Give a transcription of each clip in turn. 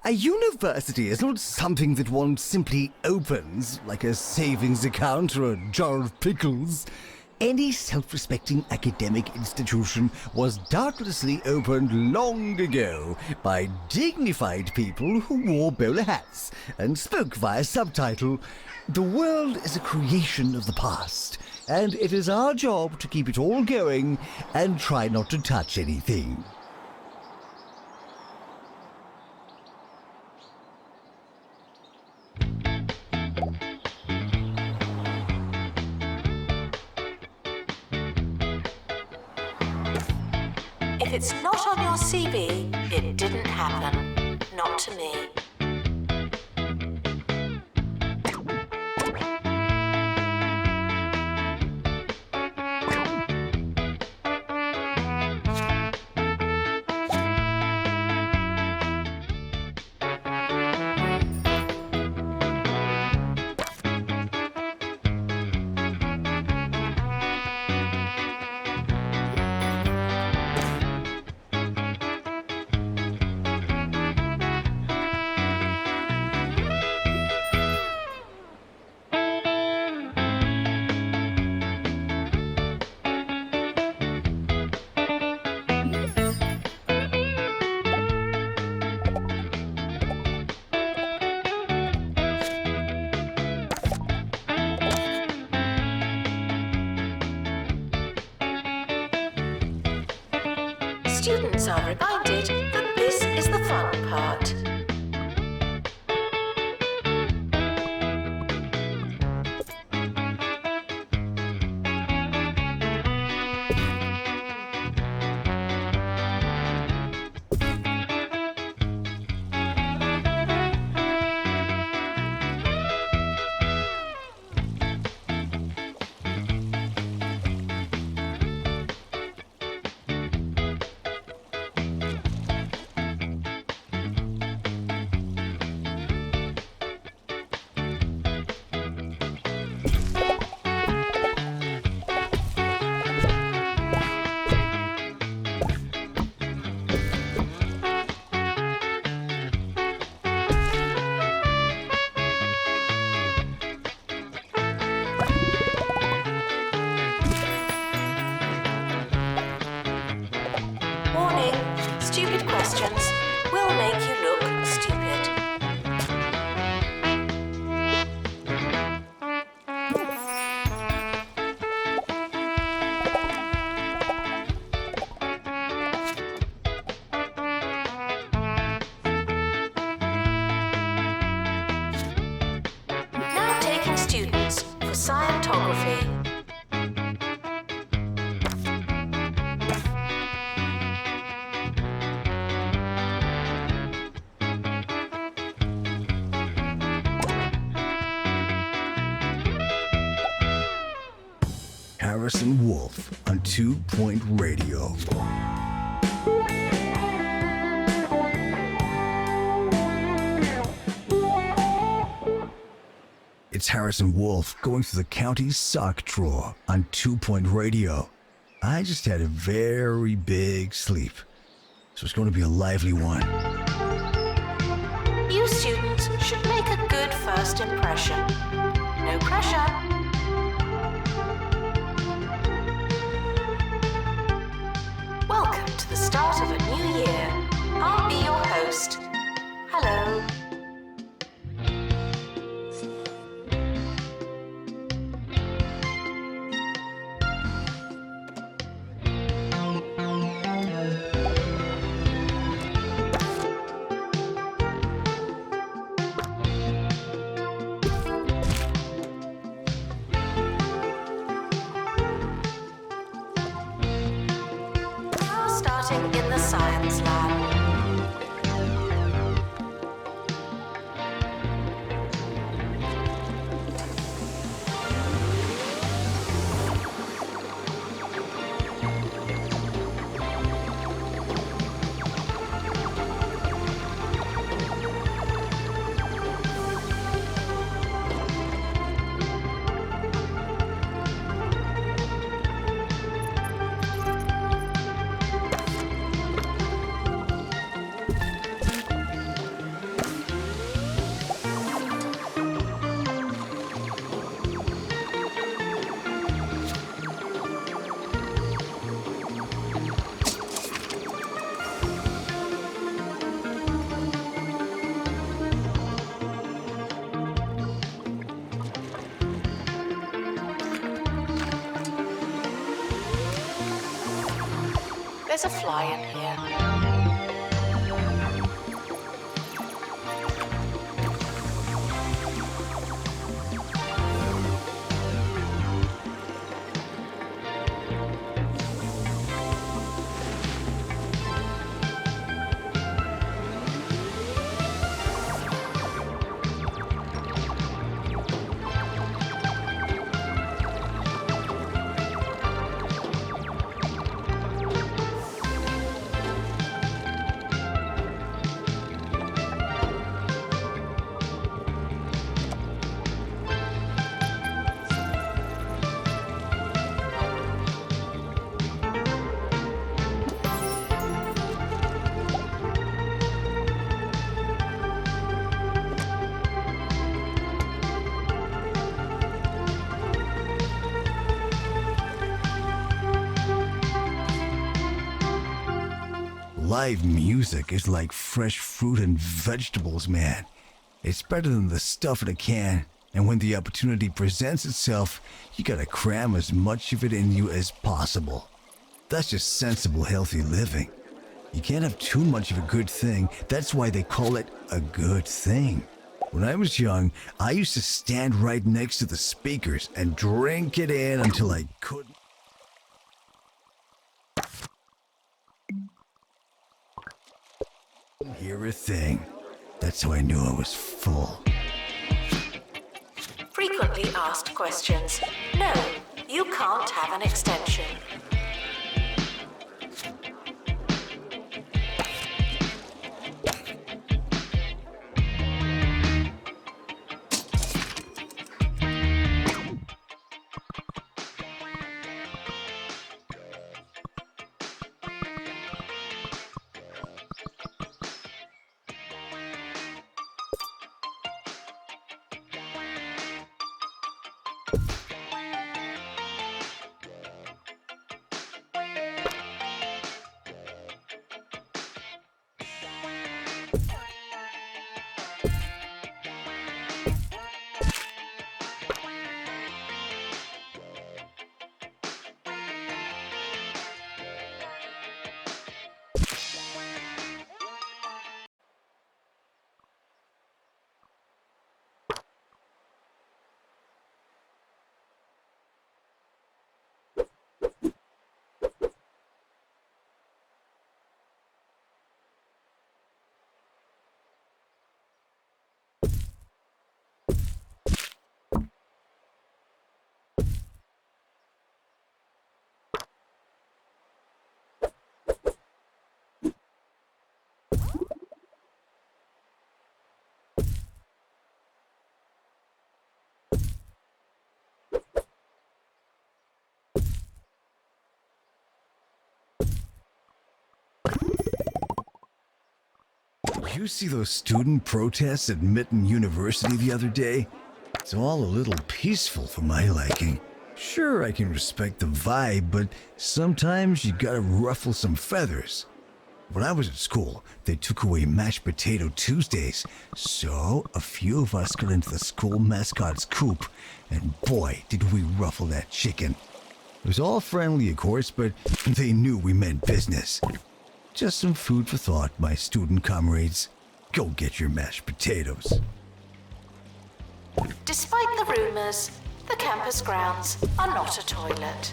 A university is not something that one simply opens, like a savings account or a jar of pickles. Any self-respecting academic institution was doubtlessly opened long ago by dignified people who wore bowler hats and spoke via subtitle. The world is a creation of the past, and it is our job to keep it all going and try not to touch anything. If it's not on your CV, it didn't happen. Not to me. Students are reminded that this is the fun part. Warning, stupid questions will make you look stupid. Now taking students for Scientography. Harrison Wolf on 2 Point Radio. It's Harrison Wolf going through the county sock drawer on 2 Point Radio. I just had a very big sleep, so it's going to be a lively one. You students should make a good first impression. No pressure. Welcome to the start of a new year. I'll be your host. Hello. Starting in the science lab. There's a fly in here. Live music is like fresh fruit and vegetables, man. It's better than the stuff in a can, and when the opportunity presents itself, you gotta cram as much of it in you as possible. That's just sensible, healthy living. You can't have too much of a good thing. That's why they call it a good thing. When I was young, I used to stand right next to the speakers and drink it in until I couldn't hear a thing. That's how I knew I was full. Frequently asked questions. No, you can't have an extension. You see those student protests at Mitten University the other day? It's all a little peaceful for my liking. Sure, I can respect the vibe, but sometimes you gotta ruffle some feathers. When I was at school, they took away mashed potato Tuesdays, so a few of us got into the school mascot's coop, and boy, did we ruffle that chicken. It was all friendly, of course, but they knew we meant business. Just some food for thought, my student comrades. Go get your mashed potatoes. Despite the rumours, the campus grounds are not a toilet.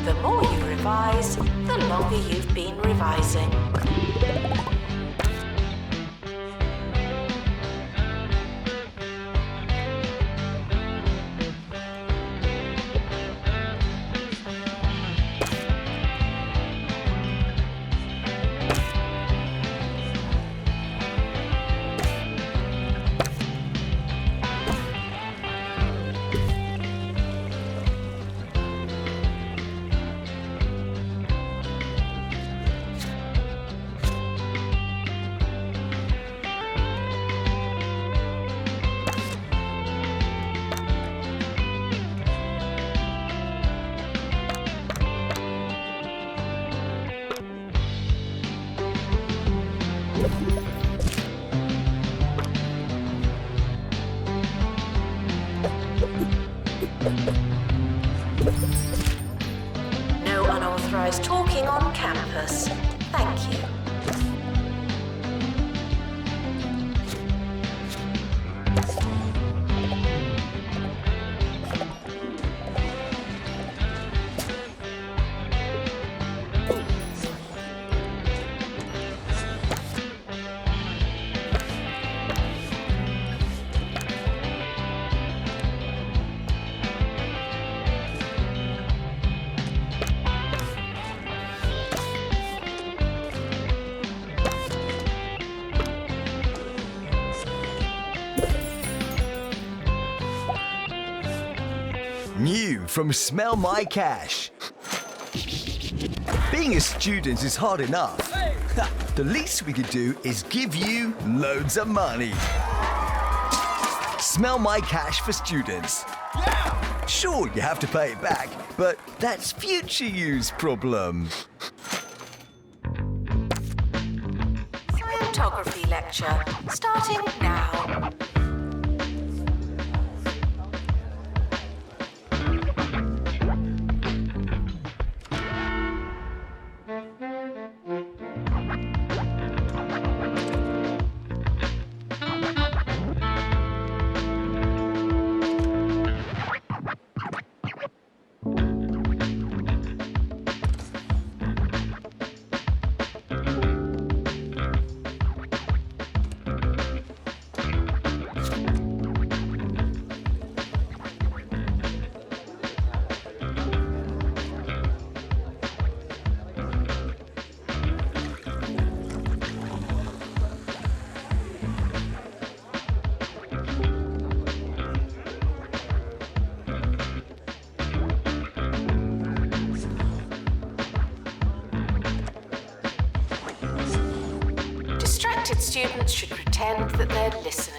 The more you revise, the longer you've been revising. No unauthorized talking on campus. Thank you. New from Smell My Cash. Being a student is hard enough. The least we could do is give you loads of money. Smell My Cash for students. Sure, you have to pay it back, but that's future use problem. Scientography lecture starting now. Distracted students should pretend that they're listening.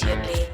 immediately.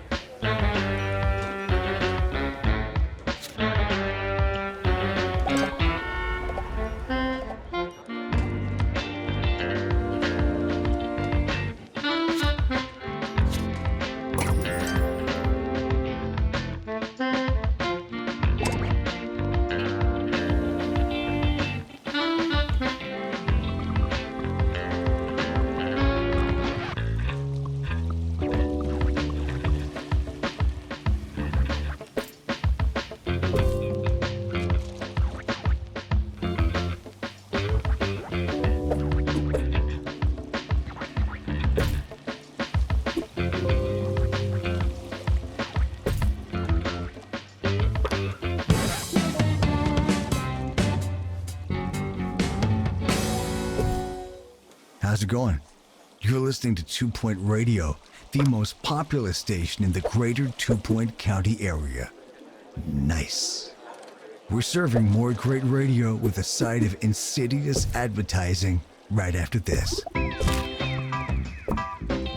How's it going? You're listening to 2 Point Radio, the most popular station in the greater 2 Point County area. Nice. We're serving more great radio with a side of insidious advertising right after this.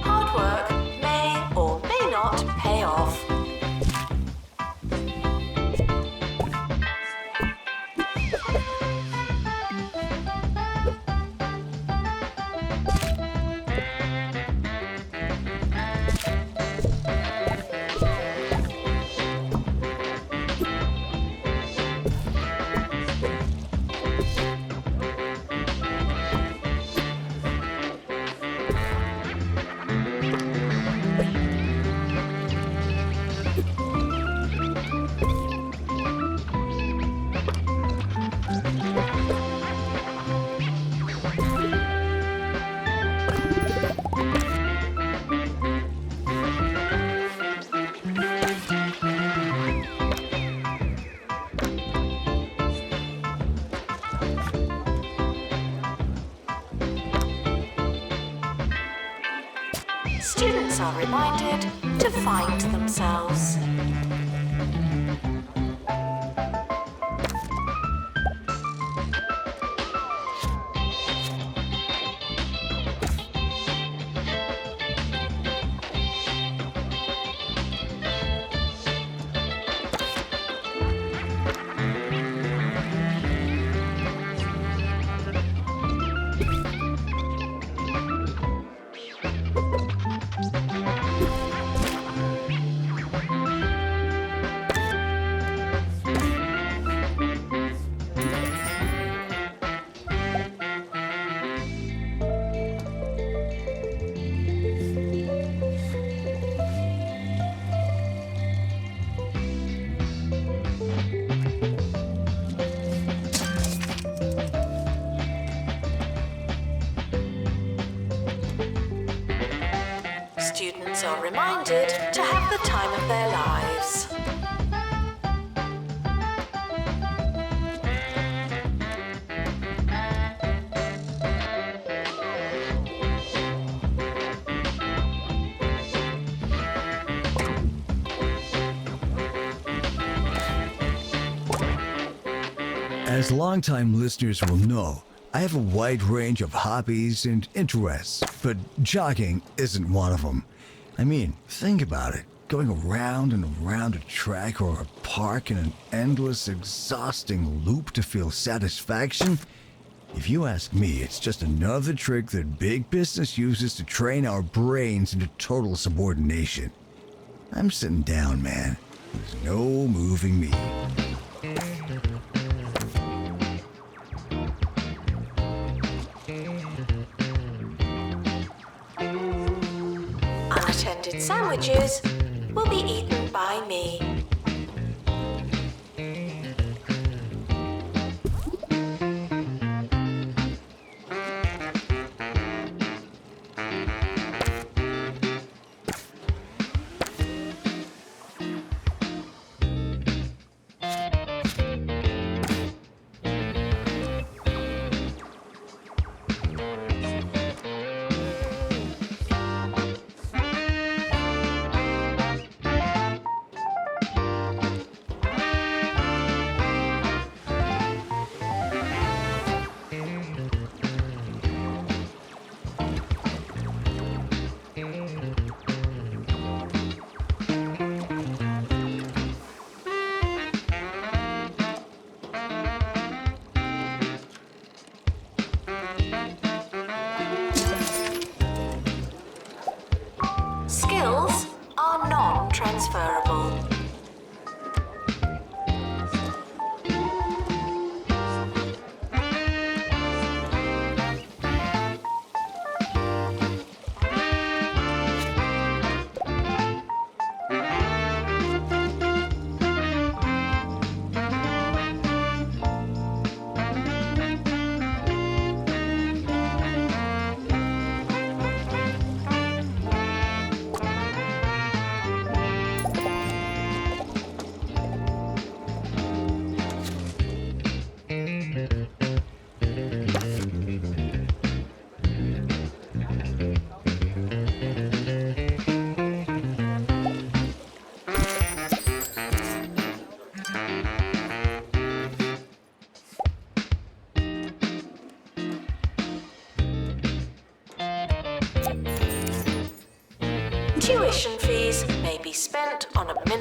Hard work may or may not pay off. Students are reminded to find themselves. Students are reminded to have the time of their lives. As longtime listeners will know, I have a wide range of hobbies and interests, but jogging isn't one of them. I mean, think about it. Going around and around a track or a park in an endless, exhausting loop to feel satisfaction? If you ask me, it's just another trick that big business uses to train our brains into total subordination. I'm sitting down, man. There's no moving me. Unattended sandwiches will be eaten by me.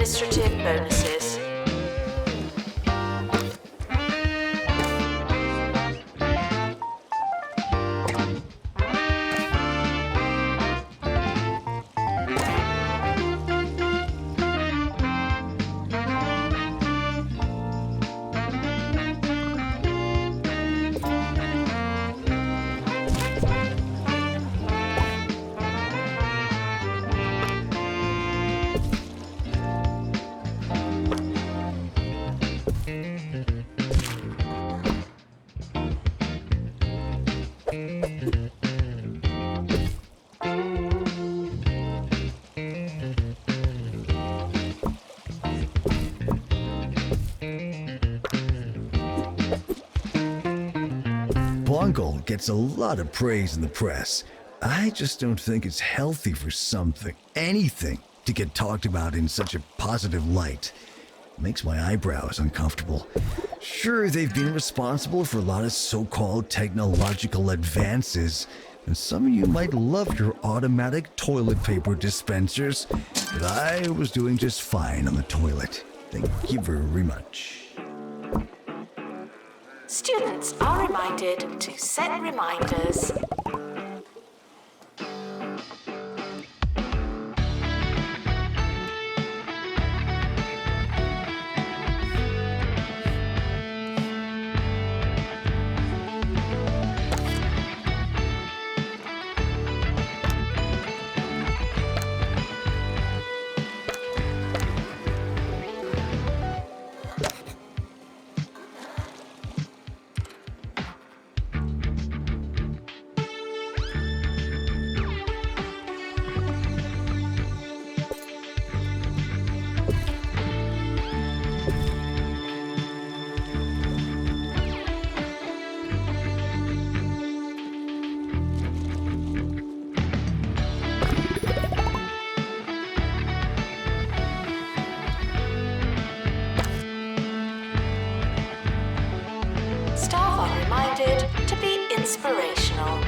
administrative bonuses. Bungle gets a lot of praise in the press. I just don't think it's healthy for anything, to get talked about in such a positive light. Makes my eyebrows uncomfortable. Sure, they've been responsible for a lot of so-called technological advances, and some of you might love your automatic toilet paper dispensers, but I was doing just fine on the toilet. Thank you very much. Students are reminded to set reminders. Staff are reminded to be inspirational.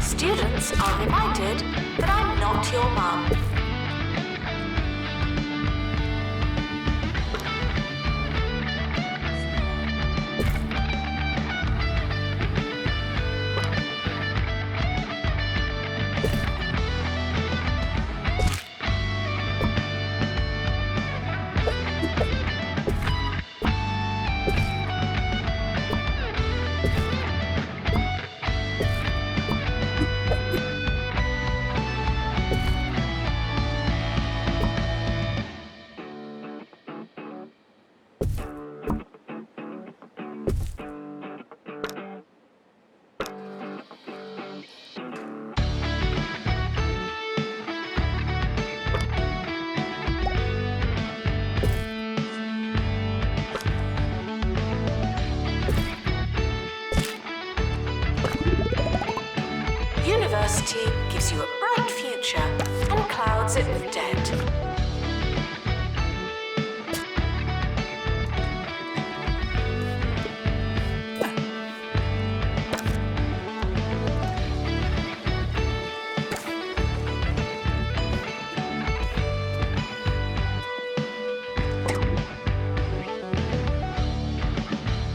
Students are reminded that I'm not your mum. University gives you a bright future and clouds it with debt.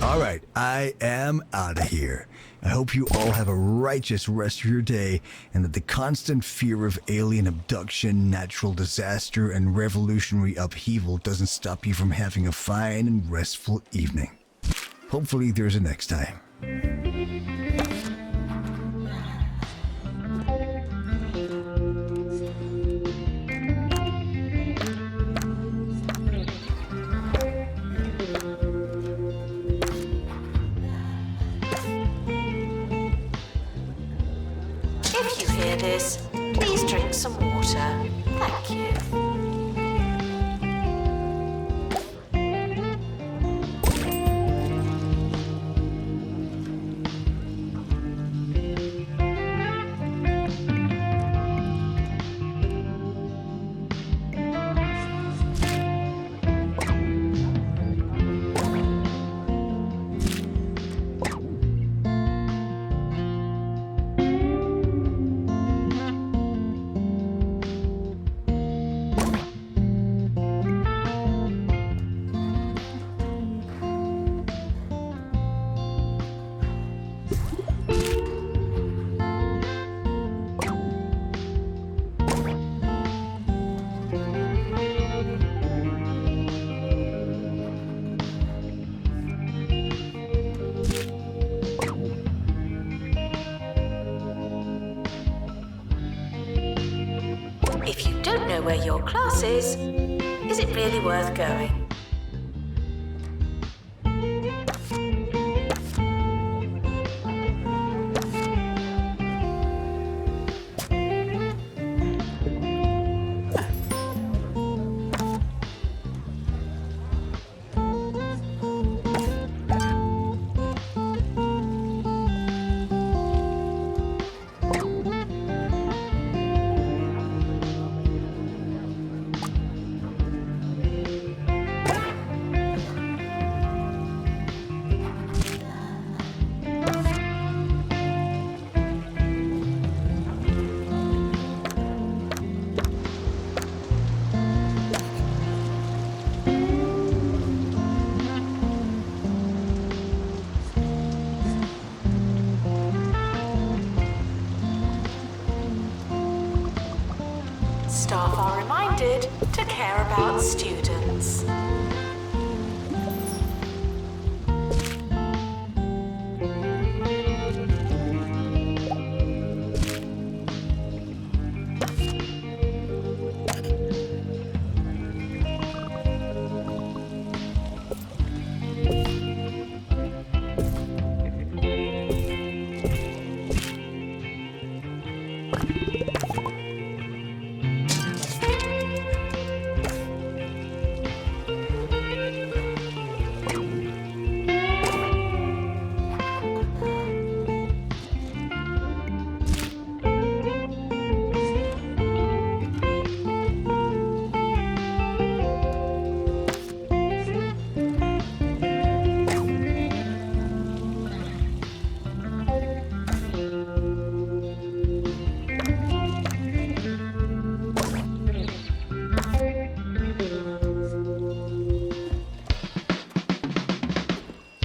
All right, I am out of here. I hope you all have a righteous rest of your day, and that the constant fear of alien abduction, natural disaster, and revolutionary upheaval doesn't stop you from having a fine and restful evening. Hopefully there's a next time. If you hear this, please drink some water. Thank you. If you don't know where your class is it really worth going? Staff are reminded to care about students.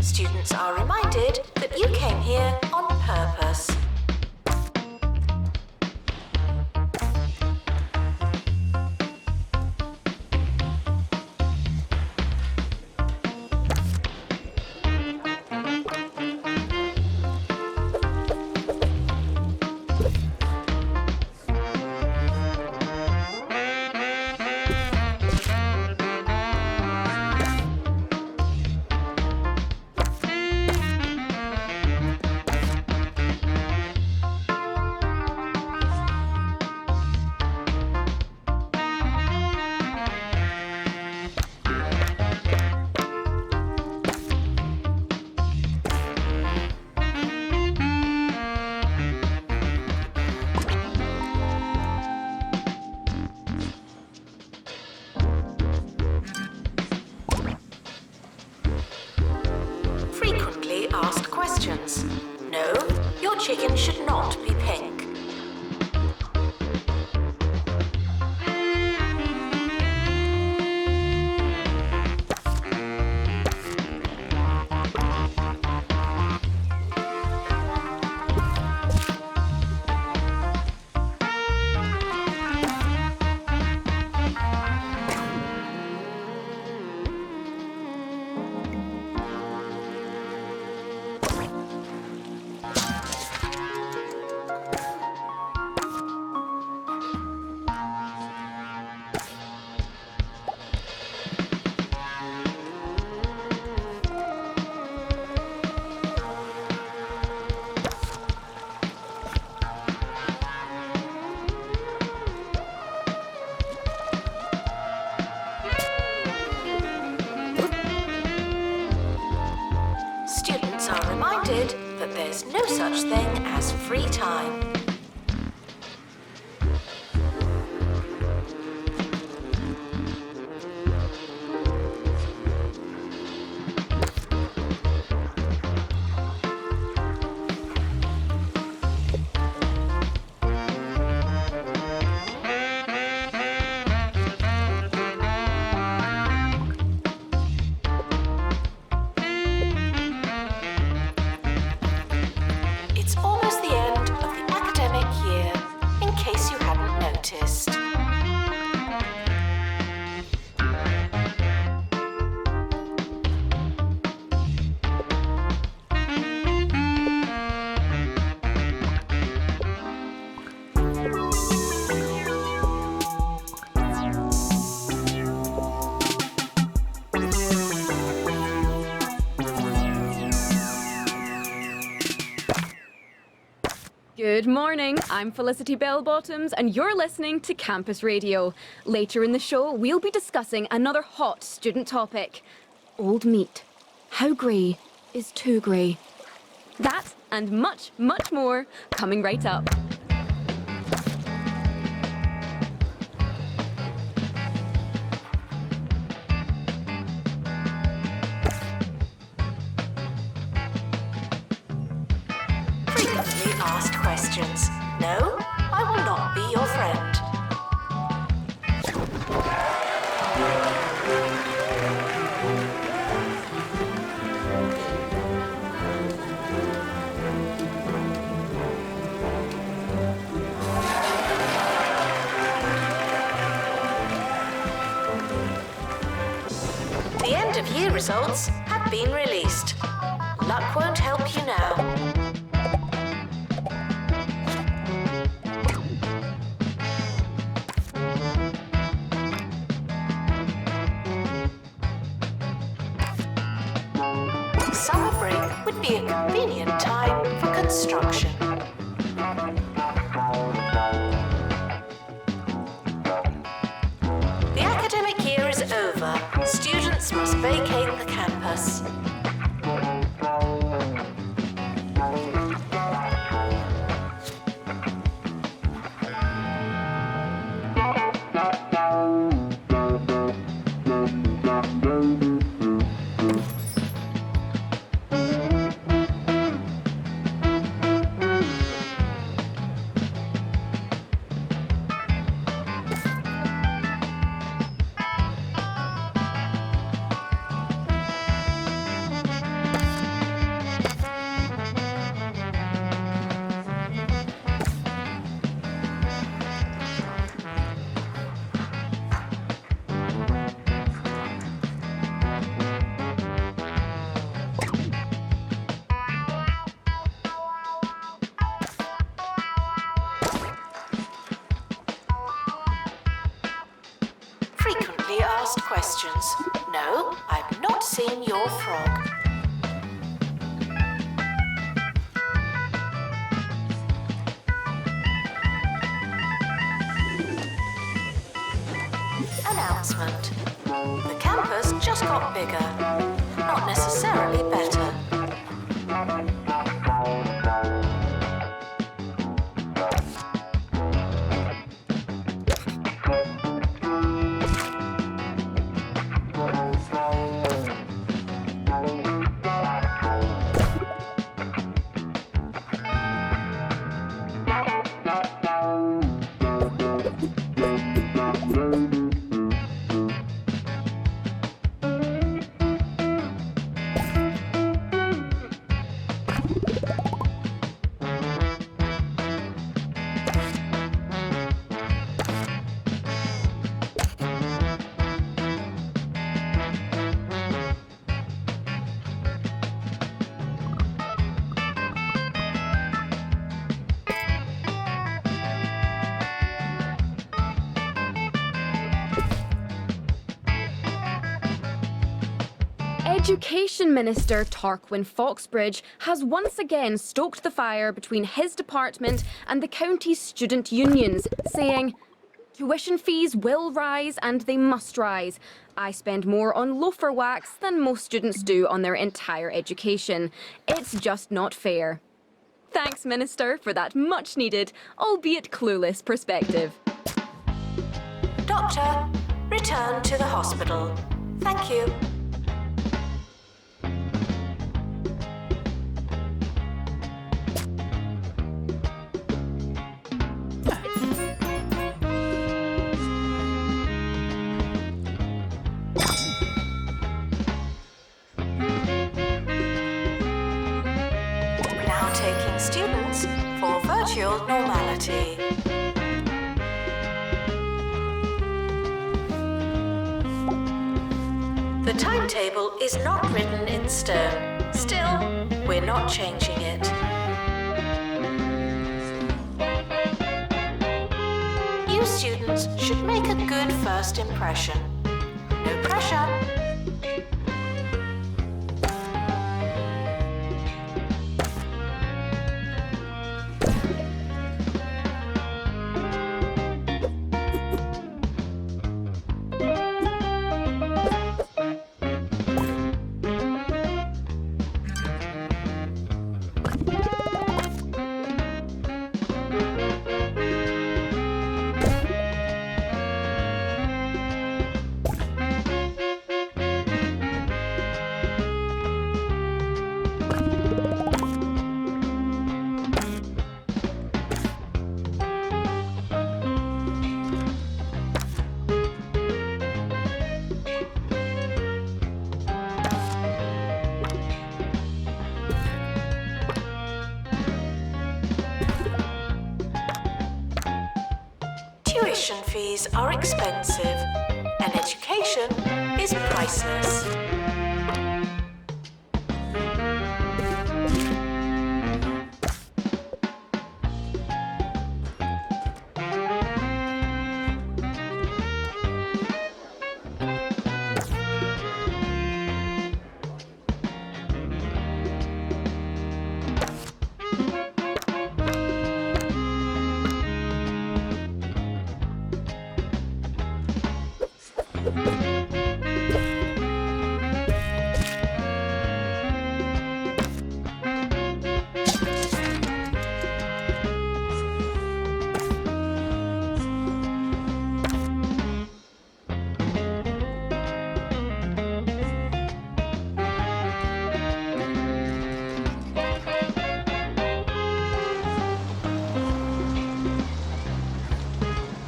Students are reminded that you came here on purpose. Frequently asked questions. No, your chicken should not be pink. There's no such thing as free time. It's almost the end of the academic year, in case you hadn't noticed. Good morning, I'm Felicity Bellbottoms and you're listening to Campus Radio. Later in the show, we'll be discussing another hot student topic. Old meat. How grey is too grey? That and much, much more coming right up. Frequently asked questions. No, I will not be your friend. The end of year results have been released. Luck won't help you now. Summer break would be a convenient time for construction. The academic year is over. Students must vacate the campus. Frequently asked questions. No, I've not seen your frog. Announcement. The campus just got bigger, not necessarily better. Education Minister Tarquin Foxbridge has once again stoked the fire between his department and the county's student unions, saying, "Tuition fees will rise and they must rise. I spend more on loafer wax than most students do on their entire education. It's just not fair." Thanks, Minister, for that much-needed, albeit clueless perspective. Doctor, return to the hospital. Thank you. Now taking students for virtual normality. The timetable is not written in stone. Still, we're not changing it. You students should make a good first impression. No pressure. Tuition fees are expensive, and education is priceless.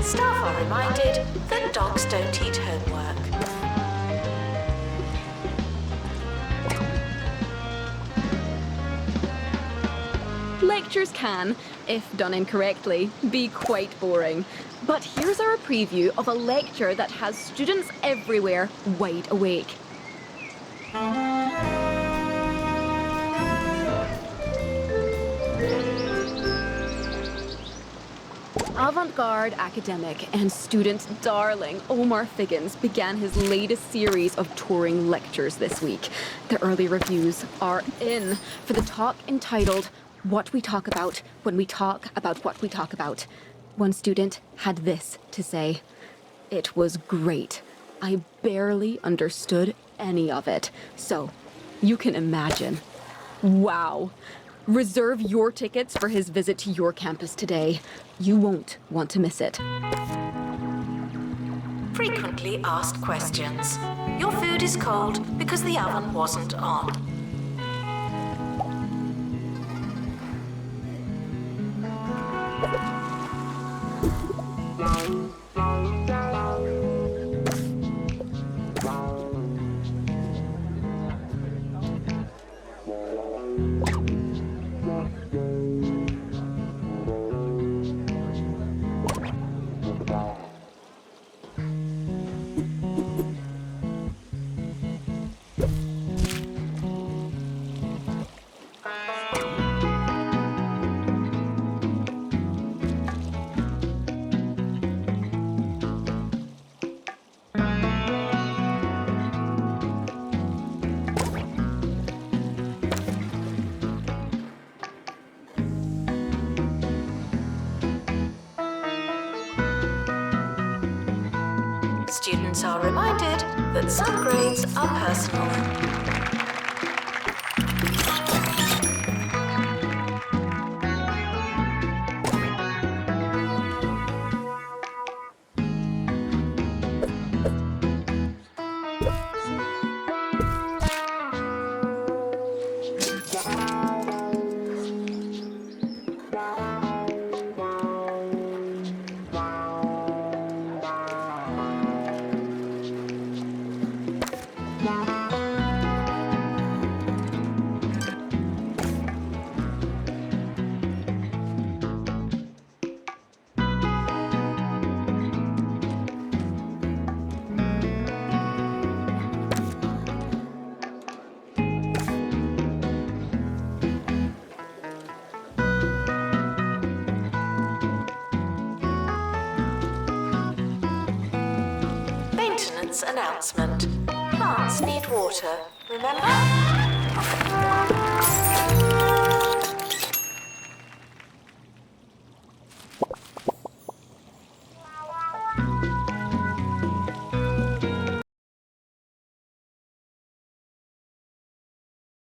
Staff are reminded that dogs don't eat homework. Lectures can, if done incorrectly, be quite boring. But here's our preview of a lecture that has students everywhere wide awake. Avant-garde academic and student darling Omar Figgins began his latest series of touring lectures this week. The early reviews are in for the talk entitled What We Talk About When We Talk About What We Talk About. One student had this to say: "It was great. I barely understood any of it. So, you can imagine." Wow. Reserve your tickets for his visit to your campus today. You won't want to miss it. Frequently asked questions. Your food is cold because the oven wasn't on. Students are reminded that some grades are personal. announcement. Plants need water, remember?